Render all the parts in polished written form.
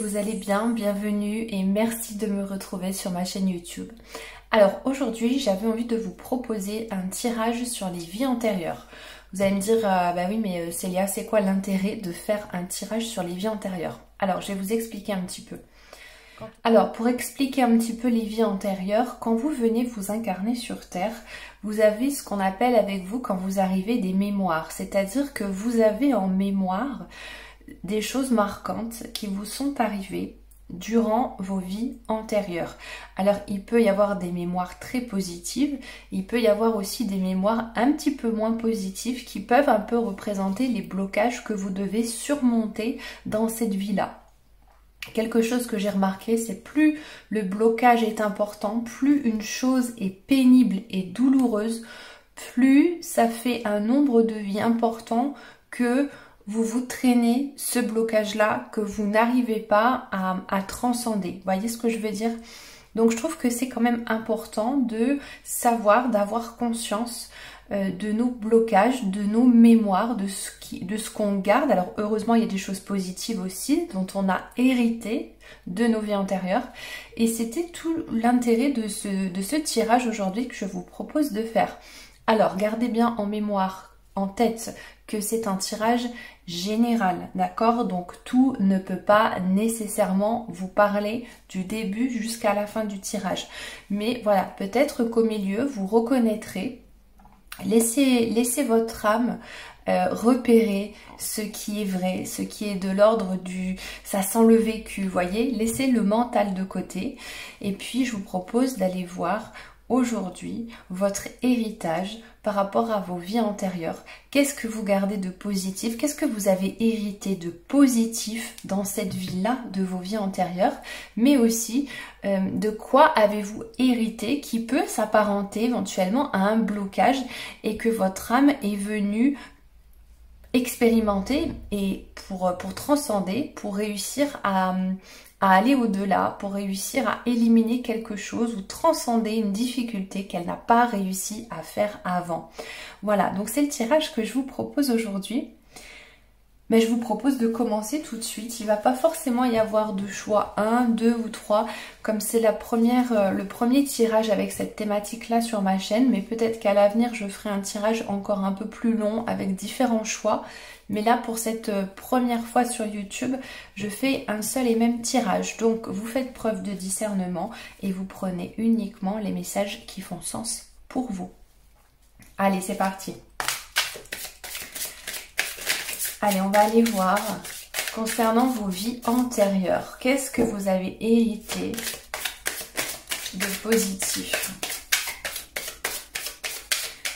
vous allez bien, bienvenue et merci de me retrouver sur ma chaîne YouTube. Alors aujourd'hui j'avais envie de vous proposer un tirage sur les vies antérieures. Vous allez me dire, bah oui mais Célia, c'est quoi l'intérêt de faire un tirage sur les vies antérieures? Alors je vais vous expliquer un petit peu. Alors pour expliquer un petit peu les vies antérieures, quand vous venez vous incarner sur Terre, vous avez ce qu'on appelle avec vous quand vous arrivez des mémoires. C'est-à-dire que vous avez en mémoire des choses marquantes qui vous sont arrivées durant vos vies antérieures. Alors il peut y avoir des mémoires très positives, il peut y avoir aussi des mémoires un petit peu moins positives qui peuvent un peu représenter les blocages que vous devez surmonter dans cette vie-là. Quelque chose que j'ai remarqué, c'est plus le blocage est important, plus une chose est pénible et douloureuse, plus ça fait un nombre de vies important que vous traînez ce blocage-là, que vous n'arrivez pas à transcender. Vous voyez ce que je veux dire? Donc je trouve que c'est quand même important de savoir, d'avoir conscience de nos blocages, de nos mémoires, de ce qu'on garde. Alors heureusement il y a des choses positives aussi dont on a hérité de nos vies antérieures. Et c'était tout l'intérêt de ce tirage aujourd'hui que je vous propose de faire. Alors gardez bien en mémoire, en tête, que c'est un tirage général, d'accord? Donc tout ne peut pas nécessairement vous parler du début jusqu'à la fin du tirage. Mais voilà, peut-être qu'au milieu, vous reconnaîtrez, laissez votre âme repérer ce qui est vrai, ce qui est de l'ordre du ça sent le vécu, voyez? Laissez le mental de côté. Et puis je vous propose d'aller voir aujourd'hui votre héritage par rapport à vos vies antérieures. Qu'est-ce que vous gardez de positif? Qu'est-ce que vous avez hérité de positif dans cette vie-là de vos vies antérieures? Mais aussi, de quoi avez-vous hérité qui peut s'apparenter éventuellement à un blocage et que votre âme est venue expérimenter et pour transcender, pour réussir à aller au-delà, pour réussir à éliminer quelque chose ou transcender une difficulté qu'elle n'a pas réussi à faire avant. Voilà, donc c'est le tirage que je vous propose aujourd'hui. Mais je vous propose de commencer tout de suite. Il ne va pas forcément y avoir de choix 1, 2 ou 3, comme c'est le premier tirage avec cette thématique-là sur ma chaîne. Mais peut-être qu'à l'avenir, je ferai un tirage encore un peu plus long avec différents choix. Mais là, pour cette première fois sur YouTube, je fais un seul et même tirage. Donc, vous faites preuve de discernement et vous prenez uniquement les messages qui font sens pour vous. Allez, c'est parti. Allez, on va aller voir concernant vos vies antérieures. Qu'est-ce que vous avez hérité de positif?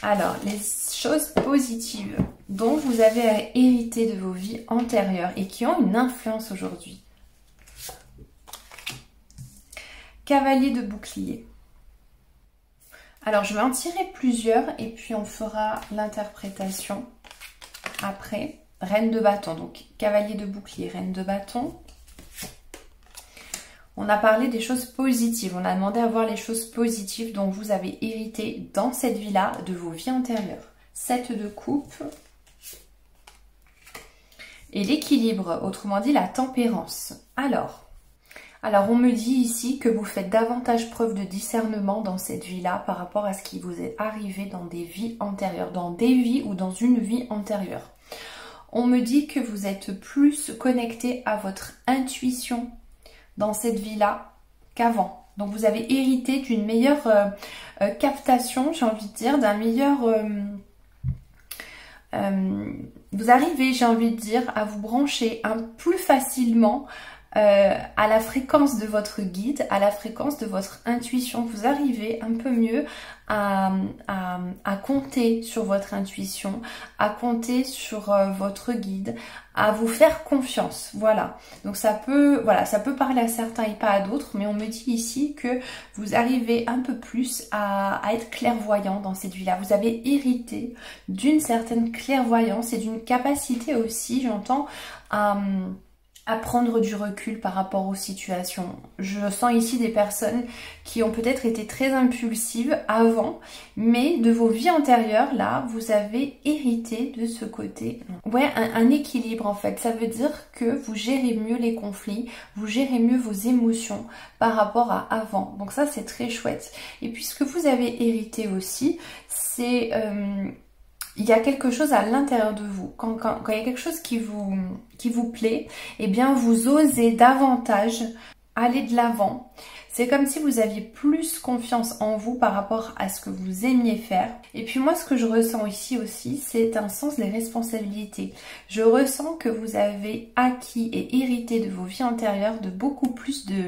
Alors, les choses positives dont vous avez hérité de vos vies antérieures et qui ont une influence aujourd'hui. Cavalier de bouclier. Alors, je vais en tirer plusieurs et puis on fera l'interprétation après. Reine de bâton, donc cavalier de bouclier, reine de bâton. On a parlé des choses positives, on a demandé à voir les choses positives dont vous avez hérité dans cette vie-là de vos vies antérieures. 7 de coupe. Et l'équilibre, autrement dit la tempérance. Alors on me dit ici que vous faites davantage preuve de discernement dans cette vie-là par rapport à ce qui vous est arrivé dans des vies antérieures, dans des vies ou dans une vie antérieure. On me dit que vous êtes plus connecté à votre intuition dans cette vie-là qu'avant. Donc vous avez hérité d'une meilleure captation, j'ai envie de dire, d'un meilleur... vous arrivez, j'ai envie de dire, à vous brancher plus facilement à la fréquence de votre guide, à la fréquence de votre intuition. Vous arrivez un peu mieux à compter sur votre intuition, à compter sur votre guide, à vous faire confiance. Voilà. Donc ça peut parler à certains et pas à d'autres, mais on me dit ici que vous arrivez un peu plus à être clairvoyant dans cette vie-là. Vous avez hérité d'une certaine clairvoyance et d'une capacité aussi, j'entends, à prendre du recul par rapport aux situations. Je sens ici des personnes qui ont peut-être été très impulsives avant, mais de vos vies antérieures, là, vous avez hérité de ce côté. Ouais, un équilibre en fait. Ça veut dire que vous gérez mieux les conflits, vous gérez mieux vos émotions par rapport à avant. Donc ça, c'est très chouette. Et puis ce que vous avez hérité aussi, c'est... il y a quelque chose à l'intérieur de vous. Quand il y a quelque chose qui vous plaît, eh bien vous osez davantage aller de l'avant. C'est comme si vous aviez plus confiance en vous par rapport à ce que vous aimiez faire. Et puis moi, ce que je ressens ici aussi, c'est un sens des responsabilités. Je ressens que vous avez acquis et hérité de vos vies antérieures de beaucoup plus de...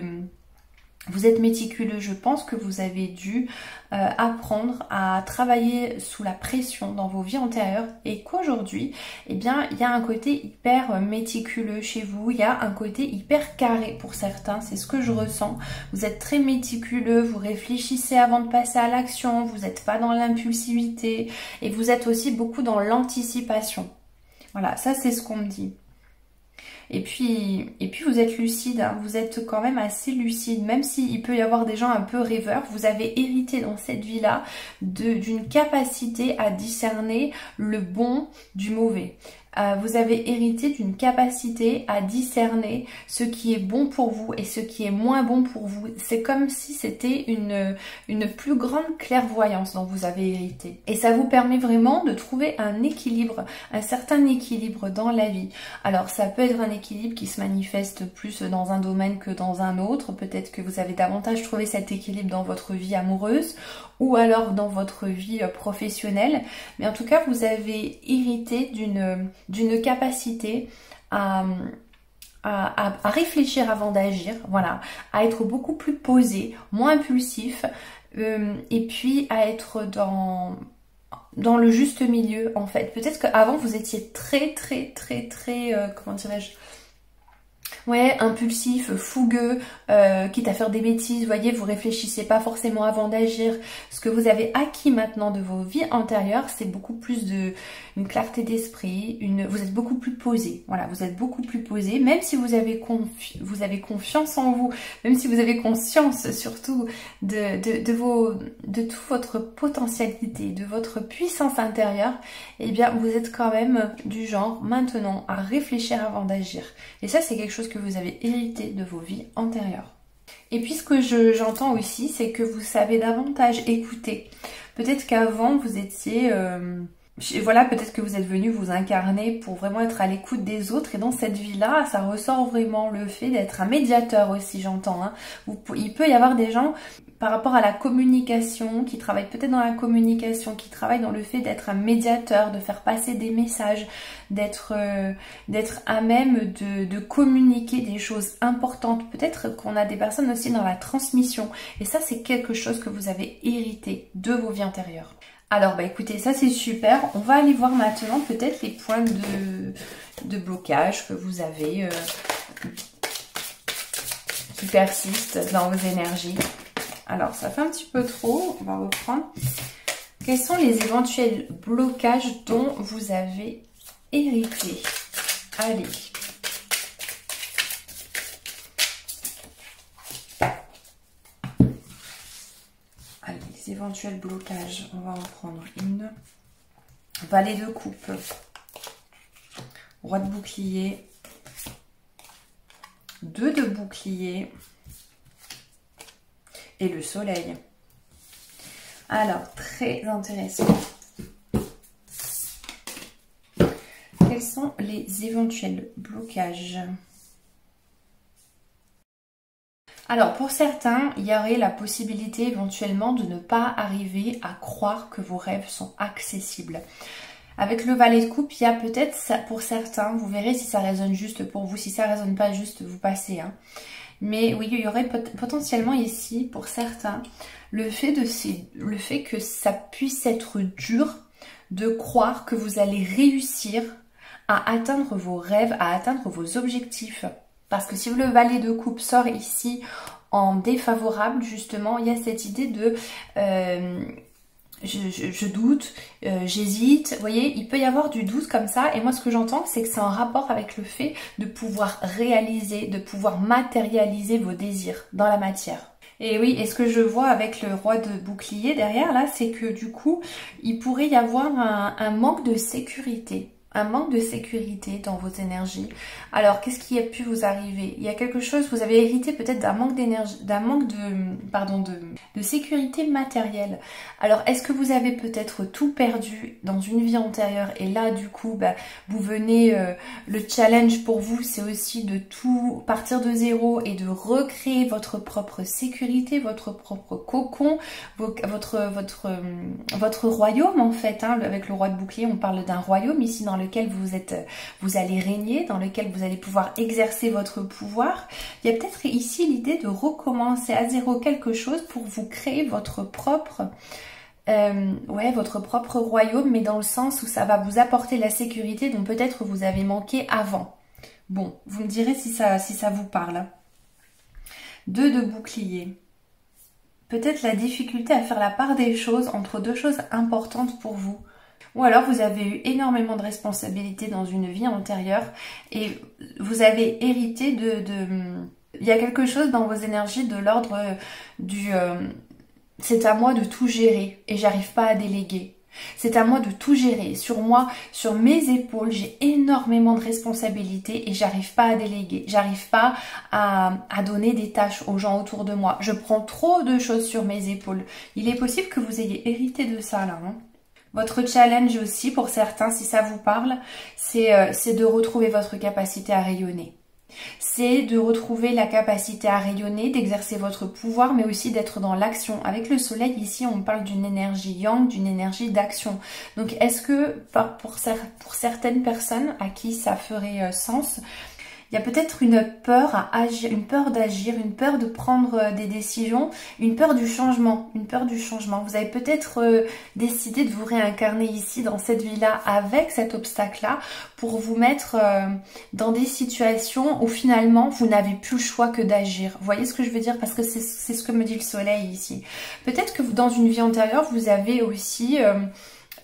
Vous êtes méticuleux, je pense que vous avez dû apprendre à travailler sous la pression dans vos vies antérieures et qu'aujourd'hui, eh bien, il y a un côté hyper méticuleux chez vous, il y a un côté hyper carré pour certains, c'est ce que je ressens. Vous êtes très méticuleux, vous réfléchissez avant de passer à l'action, vous n'êtes pas dans l'impulsivité et vous êtes aussi beaucoup dans l'anticipation. Voilà, ça c'est ce qu'on me dit. Et puis vous êtes lucide, hein, vous êtes quand même assez lucide, même s'il peut y avoir des gens un peu rêveurs, vous avez hérité dans cette vie-là d'une capacité à discerner le bon du mauvais. Vous avez hérité d'une capacité à discerner ce qui est bon pour vous et ce qui est moins bon pour vous. C'est comme si c'était une plus grande clairvoyance dont vous avez hérité. Et ça vous permet vraiment de trouver un équilibre, un certain équilibre dans la vie. Alors ça peut être un équilibre qui se manifeste plus dans un domaine que dans un autre. Peut-être que vous avez davantage trouvé cet équilibre dans votre vie amoureuse ou alors dans votre vie professionnelle. Mais en tout cas, vous avez hérité d'une capacité à réfléchir avant d'agir, voilà, à être beaucoup plus posé, moins impulsif, et puis à être dans le juste milieu en fait. Peut-être qu'avant vous étiez très comment dirais-je, ouais, impulsif, fougueux, quitte à faire des bêtises, vous voyez, vous réfléchissez pas forcément avant d'agir. Ce que vous avez acquis maintenant de vos vies antérieures, c'est beaucoup plus une clarté d'esprit, vous êtes beaucoup plus posé. Voilà, vous êtes beaucoup plus posé, même si vous avez confiance en vous, même si vous avez conscience surtout de toute votre potentialité, de votre puissance intérieure, eh bien vous êtes quand même du genre maintenant à réfléchir avant d'agir. Et ça, c'est quelque chose que vous avez hérité de vos vies antérieures. Et puis ce que j'entends aussi, c'est que vous savez davantage écouter. Peut-être qu'avant vous étiez... voilà, peut-être que vous êtes venu vous incarner pour vraiment être à l'écoute des autres. Et dans cette vie-là, ça ressort vraiment le fait d'être un médiateur aussi, j'entends. Hein. Il peut y avoir des gens... par rapport à la communication, qui travaillent peut-être dans la communication, qui travaillent dans le fait d'être un médiateur, de faire passer des messages, d'être à même de communiquer des choses importantes. Peut-être qu'on a des personnes aussi dans la transmission. Et ça, c'est quelque chose que vous avez hérité de vos vies antérieures. Alors, bah écoutez, ça c'est super. On va aller voir maintenant peut-être les points de blocage que vous avez qui persistent dans vos énergies. Alors, ça fait un petit peu trop. On va reprendre. Quels sont les éventuels blocages dont vous avez hérité? Allez. Allez, les éventuels blocages. On va en prendre une. Valet de coupe. Roi de bouclier. 2 de bouclier. Et le soleil. Alors, très intéressant. Quels sont les éventuels blocages? Alors, pour certains, il y aurait la possibilité éventuellement de ne pas arriver à croire que vos rêves sont accessibles. Avec le valet de coupe, il y a peut-être, pour certains, vous verrez si ça résonne juste pour vous. Si ça ne résonne pas juste, vous passez, hein. Mais oui, il y aurait potentiellement ici, pour certains, le fait que ça puisse être dur de croire que vous allez réussir à atteindre vos rêves, à atteindre vos objectifs. Parce que si le valet de coupe sort ici en défavorable, justement, il y a cette idée de... je doute, j'hésite. Vous voyez, il peut y avoir du doute comme ça. Et moi, ce que j'entends, c'est que c'est en rapport avec le fait de pouvoir réaliser, de pouvoir matérialiser vos désirs dans la matière. Et oui, et ce que je vois avec le roi de bouclier derrière, là, c'est que du coup, il pourrait y avoir un manque de sécurité. Un manque de sécurité dans vos énergies. Alors, qu'est-ce qui a pu vous arriver? Il y a quelque chose, vous avez hérité peut-être d'un manque d'énergie, d'un manque de sécurité matérielle. Alors, est-ce que vous avez peut-être tout perdu dans une vie antérieure et là, du coup, vous venez, le challenge pour vous, c'est aussi de tout partir de zéro et de recréer votre propre sécurité, votre propre cocon, votre royaume en fait. Hein. Avec le roi de bouclier, on parle d'un royaume ici dans lequel vous allez régner, dans lequel vous allez pouvoir exercer votre pouvoir. Il y a peut-être ici l'idée de recommencer à zéro quelque chose pour vous créer votre propre votre propre royaume, mais dans le sens où ça va vous apporter la sécurité dont peut-être vous avez manqué avant. Bon, vous me direz si ça vous parle. 2 de bouclier. Peut-être la difficulté à faire la part des choses entre deux choses importantes pour vous. Ou alors vous avez eu énormément de responsabilités dans une vie antérieure et vous avez hérité il y a quelque chose dans vos énergies de l'ordre du c'est à moi de tout gérer et j'arrive pas à déléguer. C'est à moi de tout gérer. Sur moi, sur mes épaules, j'ai énormément de responsabilités et j'arrive pas à déléguer. J'arrive pas à donner des tâches aux gens autour de moi. Je prends trop de choses sur mes épaules. Il est possible que vous ayez hérité de ça là. Hein. Votre challenge aussi, pour certains, si ça vous parle, c'est de retrouver votre capacité à rayonner. C'est de retrouver la capacité à rayonner, d'exercer votre pouvoir, mais aussi d'être dans l'action. Avec le soleil, ici, on parle d'une énergie yang, d'une énergie d'action. Donc, est-ce que pour certaines personnes à qui ça ferait sens, il y a peut-être une peur à agir, une peur d'agir, une peur de prendre des décisions, une peur du changement, une peur du changement. Vous avez peut-être décidé de vous réincarner ici dans cette vie-là avec cet obstacle-là pour vous mettre dans des situations où finalement vous n'avez plus le choix que d'agir. Vous voyez ce que je veux dire? Parce que c'est ce que me dit le soleil ici. Peut-être que dans une vie antérieure, vous avez aussi...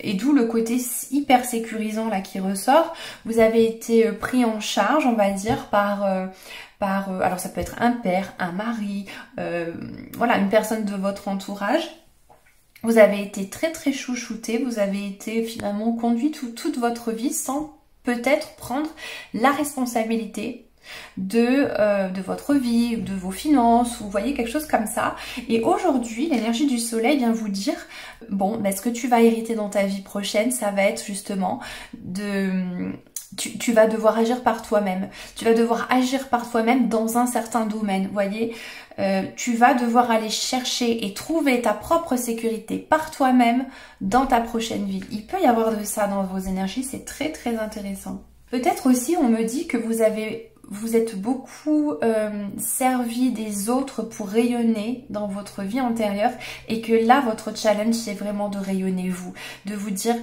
et d'où le côté hyper sécurisant là qui ressort. Vous avez été pris en charge, on va dire, par alors ça peut être un père, un mari, voilà, une personne de votre entourage. Vous avez été très très chouchouté, vous avez été finalement conduit toute votre vie sans peut-être prendre la responsabilité de votre vie, de vos finances, vous voyez quelque chose comme ça. Et aujourd'hui, l'énergie du soleil vient vous dire, bon, ce que tu vas hériter dans ta vie prochaine, ça va être justement tu vas devoir agir par toi-même. Tu vas devoir agir par toi-même dans un certain domaine, vous voyez. Tu vas devoir aller chercher et trouver ta propre sécurité par toi-même dans ta prochaine vie. Il peut y avoir de ça dans vos énergies, c'est très très intéressant. Peut-être aussi, on me dit que vous êtes beaucoup servi des autres pour rayonner dans votre vie antérieure et que là, votre challenge, c'est vraiment de rayonner vous. De vous dire,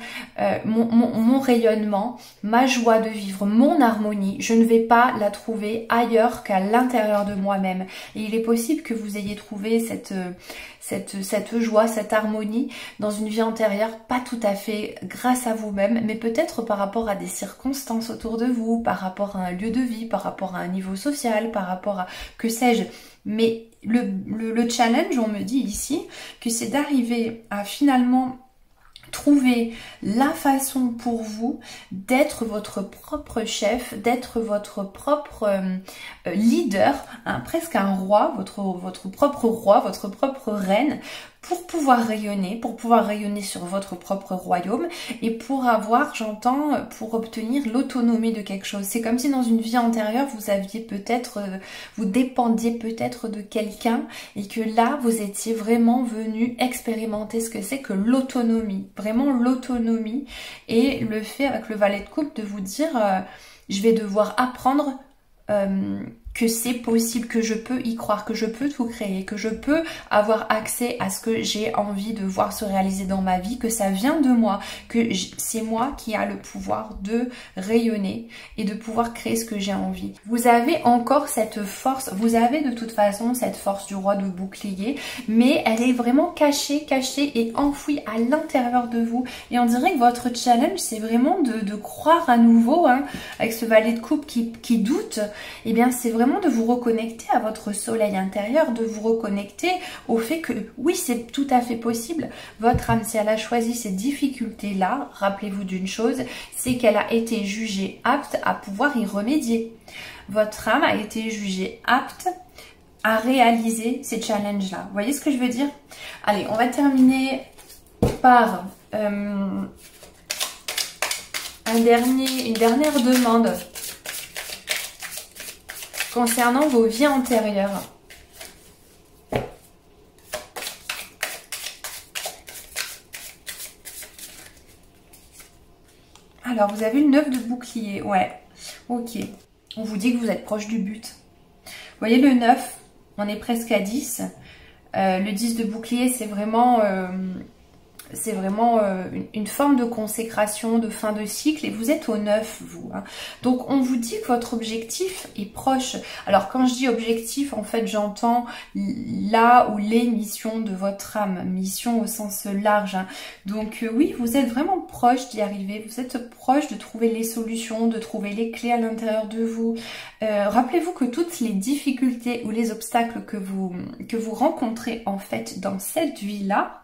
mon rayonnement, ma joie de vivre, mon harmonie, je ne vais pas la trouver ailleurs qu'à l'intérieur de moi-même. Et il est possible que vous ayez trouvé cette joie, cette harmonie dans une vie antérieure, pas tout à fait grâce à vous-même, mais peut-être par rapport à des circonstances autour de vous, par rapport à un lieu de vie, par rapport à un niveau social, par rapport à que sais-je. Mais le challenge, on me dit ici, que c'est d'arriver à finalement trouver la façon pour vous d'être votre propre chef, d'être votre propre leader, hein, presque un roi, votre propre roi, votre propre reine, pour pouvoir rayonner sur votre propre royaume et pour avoir, j'entends, pour obtenir l'autonomie de quelque chose. C'est comme si dans une vie antérieure, vous aviez peut-être, vous dépendiez peut-être de quelqu'un et que là, vous étiez vraiment venu expérimenter ce que c'est que l'autonomie, vraiment l'autonomie et le fait avec le valet de coupe de vous dire, je vais devoir apprendre que c'est possible, que je peux y croire, que je peux tout créer, que je peux avoir accès à ce que j'ai envie de voir se réaliser dans ma vie, que ça vient de moi, que c'est moi qui a le pouvoir de rayonner et de pouvoir créer ce que j'ai envie. Vous avez encore cette force, vous avez de toute façon cette force du roi de bouclier, mais elle est vraiment cachée et enfouie à l'intérieur de vous. Et on dirait que votre challenge, c'est vraiment de croire à nouveau, hein, avec ce valet de coupe qui doute, et bien c'est vraiment de vous reconnecter à votre soleil intérieur, de vous reconnecter au fait que oui, c'est tout à fait possible. Votre âme, si elle a choisi ces difficultés-là, rappelez-vous d'une chose, c'est qu'elle a été jugée apte à pouvoir y remédier. Votre âme a été jugée apte à réaliser ces challenges-là. Vous voyez ce que je veux dire? Allez, on va terminer par une dernière demande concernant vos vies antérieures. Alors, vous avez le 9 de bouclier. Ouais, ok. On vous dit que vous êtes proche du but. Vous voyez le 9, on est presque à 10. Le 10 de bouclier, c'est vraiment une forme de consécration, de fin de cycle, et vous êtes au 9, vous. Hein. Donc, on vous dit que votre objectif est proche. Alors, quand je dis objectif, en fait, j'entends là ou les missions de votre âme, mission au sens large. Hein. Donc, oui, vous êtes vraiment proche d'y arriver, vous êtes proche de trouver les solutions, de trouver les clés à l'intérieur de vous. Rappelez-vous que toutes les difficultés ou les obstacles que vous rencontrez, en fait, dans cette vie-là,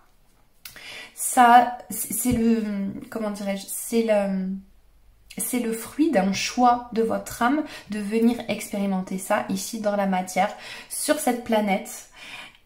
ça, c'est le, comment dirais-je, c'est le fruit d'un choix de votre âme de venir expérimenter ça ici dans la matière, sur cette planète.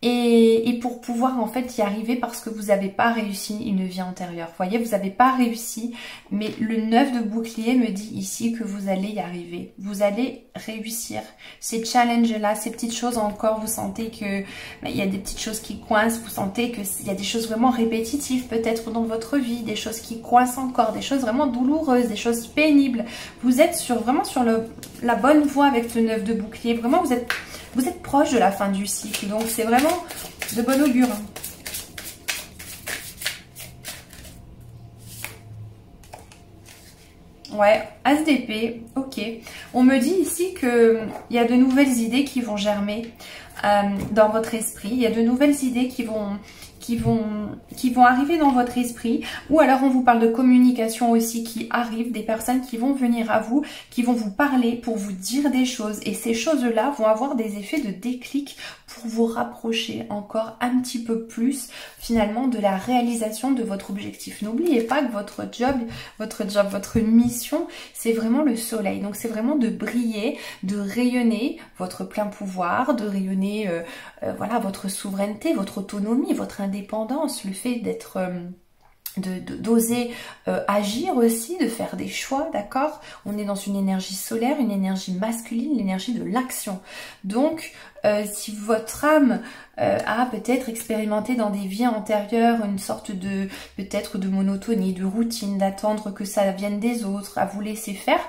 Et pour pouvoir en fait y arriver, parce que vous n'avez pas réussi une vie antérieure. Vous voyez, vous n'avez pas réussi, mais le 9 de bouclier me dit ici que vous allez y arriver. Vous allez réussir. Ces challenges-là, ces petites choses encore, vous sentez que il y a des petites choses qui coincent, vous sentez qu'il y a des choses vraiment répétitives peut-être dans votre vie, des choses qui coincent encore, des choses vraiment douloureuses, des choses pénibles. Vous êtes vraiment sur la bonne voie avec le 9 de bouclier. Vraiment, vous êtes proche de la fin du cycle, donc c'est vraiment de bon augure. Ouais, As d'épée, ok. On me dit ici qu'il y a de nouvelles idées qui vont germer dans votre esprit. Il y a de nouvelles idées qui vont arriver dans votre esprit, ou alors on vous parle de communication aussi qui arrive, des personnes qui vont venir à vous, qui vont vous parler pour vous dire des choses, et ces choses-là vont avoir des effets de déclic pour vous rapprocher encore un petit peu plus finalement de la réalisation de votre objectif. N'oubliez pas que votre mission, c'est vraiment le soleil, donc c'est vraiment de briller, de rayonner votre plein pouvoir, de rayonner voilà, votre souveraineté, votre autonomie, votre indépendance, le fait d'être d'oser agir aussi, de faire des choix, d'accord? On est dans une énergie solaire, une énergie masculine, l'énergie de l'action. Donc, si votre âme a peut-être expérimenté dans des vies antérieures une sorte de, peut-être de monotonie, de routine, d'attendre que ça vienne des autres, à vous laisser faire,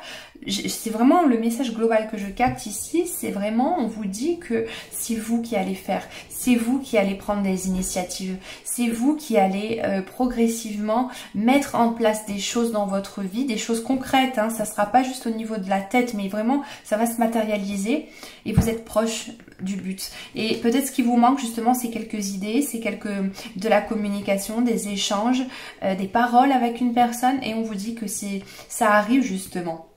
c'est vraiment le message global que je capte ici, c'est vraiment, on vous dit que c'est vous qui allez faire, c'est vous qui allez prendre des initiatives, c'est vous qui allez progressivement mettre en place des choses dans votre vie, des choses concrètes, hein, ça sera pas juste au niveau de la tête, mais vraiment ça va se matérialiser et vous êtes proche du but. Et peut-être ce qui vous manque justement, c'est quelques idées, c'est de la communication, des échanges, des paroles avec une personne, et on vous dit que ça arrive justement.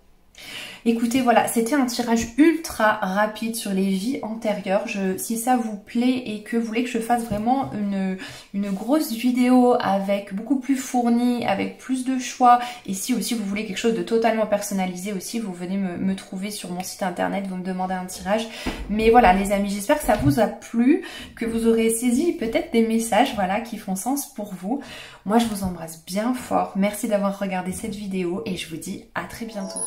Écoutez, voilà, c'était un tirage ultra rapide sur les vies antérieures. Si ça vous plaît et que vous voulez que je fasse vraiment une grosse vidéo avec beaucoup plus fournie, avec plus de choix, et si aussi vous voulez quelque chose de totalement personnalisé aussi, vous venez me trouver sur mon site internet, vous me demandez un tirage. Mais voilà les amis, j'espère que ça vous a plu, que vous aurez saisi peut-être des messages, voilà, qui font sens pour vous. Moi je vous embrasse bien fort, merci d'avoir regardé cette vidéo et je vous dis à très bientôt.